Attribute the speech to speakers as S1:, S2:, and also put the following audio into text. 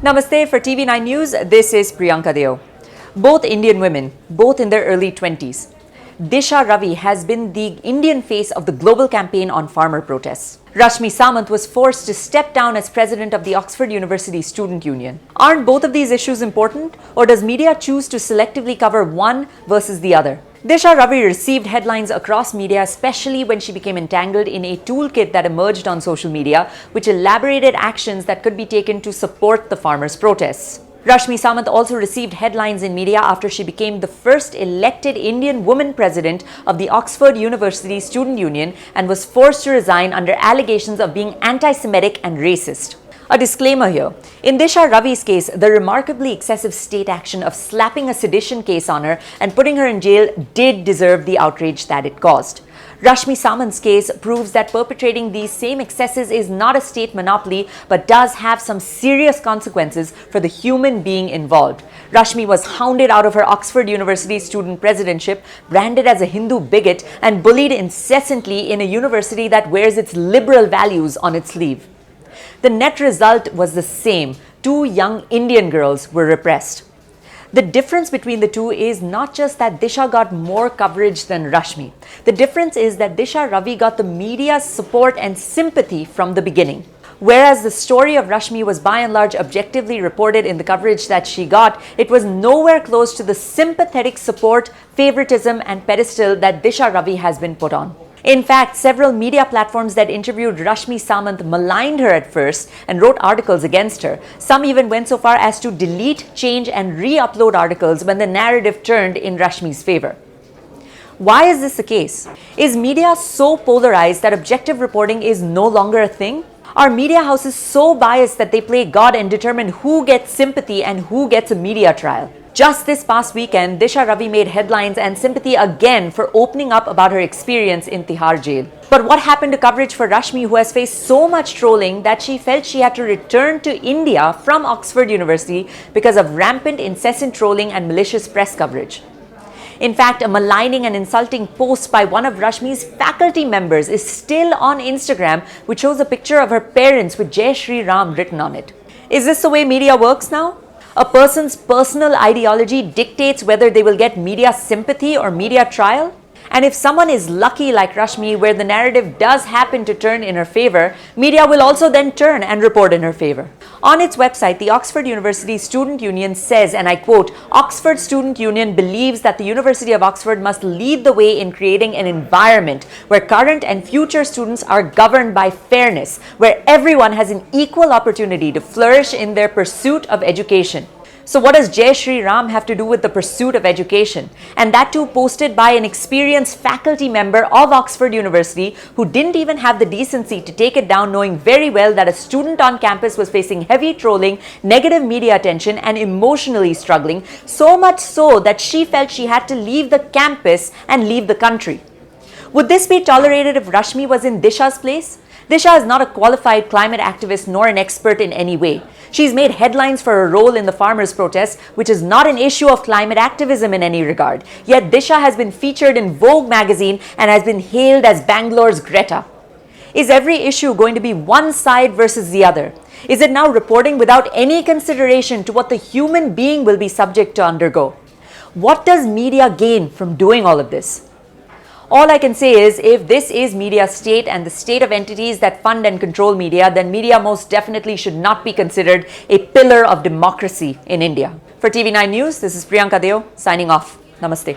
S1: Namaste. For TV9 News, this is Priyanka Deo. Both Indian women, both in their early 20s. Disha Ravi has been the Indian face of the global campaign on farmer protests. Rashmi Samant was forced to step down as president of the Oxford University Student Union. Aren't both of these issues important, or does media choose to selectively cover one versus the other? Disha Ravi received headlines across media, especially when she became entangled in a toolkit that emerged on social media, which elaborated actions that could be taken to support the farmers' protests. Rashmi Samant also received headlines in media after she became the first elected Indian woman president of the Oxford University Student Union and was forced to resign under allegations of being anti-Semitic and racist. A disclaimer here. In Disha Ravi's case, the remarkably excessive state action of slapping a sedition case on her and putting her in jail did deserve the outrage that it caused. Rashmi Samant's case proves that perpetrating these same excesses is not a state monopoly but does have some serious consequences for the human being involved. Rashmi was hounded out of her Oxford University student presidentship, branded as a Hindu bigot, and bullied incessantly in a university that wears its liberal values on its sleeve. The net result was the same. Two young Indian girls were repressed. The difference between the two is not just that Disha got more coverage than Rashmi. The difference is that Disha Ravi got the media's support and sympathy from the beginning. Whereas the story of Rashmi was by and large objectively reported in the coverage that she got, it was nowhere close to the sympathetic support, favoritism, and pedestal that Disha Ravi has been put on. In fact, several media platforms that interviewed Rashmi Samant maligned her at first and wrote articles against her. Some even went so far as to delete, change, and re-upload articles when the narrative turned in Rashmi's favor. Why is this the case? Is media so polarized that objective reporting is no longer a thing? Are media houses so biased that they play God and determine who gets sympathy and who gets a media trial? Just this past weekend, Disha Ravi made headlines and sympathy again for opening up about her experience in Tihar jail. But what happened to coverage for Rashmi, who has faced so much trolling that she felt she had to return to India from Oxford University because of rampant, incessant trolling and malicious press coverage? In fact, a maligning and insulting post by one of Rashmi's faculty members is still on Instagram, which shows a picture of her parents with Jai Shri Ram written on it. Is this the way media works now? A person's personal ideology dictates whether they will get media sympathy or media trial? And if someone is lucky like Rashmi, where the narrative does happen to turn in her favor, media will also then turn and report in her favor. On its website, the Oxford University Student Union says, and I quote, "Oxford Student Union believes that the University of Oxford must lead the way in creating an environment where current and future students are governed by fairness, where everyone has an equal opportunity to flourish in their pursuit of education." So what does Jai Shri Ram have to do with the pursuit of education? And that too posted by an experienced faculty member of Oxford University who didn't even have the decency to take it down, knowing very well that a student on campus was facing heavy trolling, negative media attention, and emotionally struggling, so much so that she felt she had to leave the campus and leave the country. Would this be tolerated if Rashmi was in Disha's place? Disha is not a qualified climate activist nor an expert in any way. She's made headlines for her role in the farmers' protests, which is not an issue of climate activism in any regard. Yet Disha has been featured in Vogue magazine and has been hailed as Bangalore's Greta. Is every issue going to be one side versus the other? Is it now reporting without any consideration to what the human being will be subject to undergo? What does media gain from doing all of this? All I can say is, if this is media state and the state of entities that fund and control media, then media most definitely should not be considered a pillar of democracy in India. For TV9 News, this is Priyanka Deo signing off. Namaste.